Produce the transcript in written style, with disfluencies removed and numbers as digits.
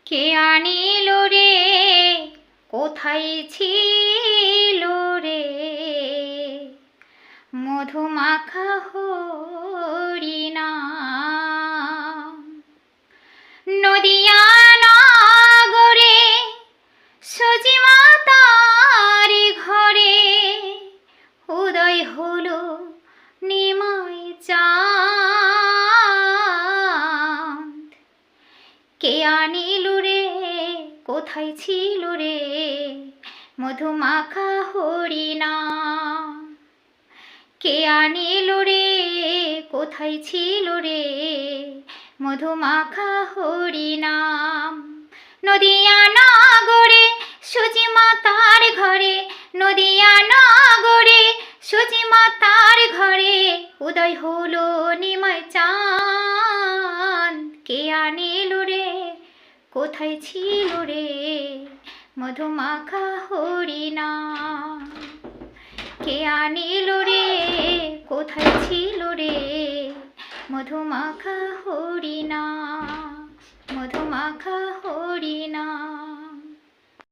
কে আনিল রে কোথায় ছিল রে মধুমাখা হরিনাম। নদিয়া নগরে সজিমাতার ঘরে উদয় হলো নিমাই চাঁদ। কে আনিল রে কোথায় ছিল রে মধুমাখা হরিনাম। কে আনিল রে কোথায় ছিল রে মধুমাখা হরিনাম। নদিয়া নগরে সজিমাতার ঘরে, নদিয়া নগরে সজিমাতার ঘরে উদয় হলো নিমাই চাঁদ। কে আনিল রে কোথায় ছিল রে মধুমাখা হরিনাম। কে আনিল রে কোথায় ছিল রে মধুমাখা হরিনাম।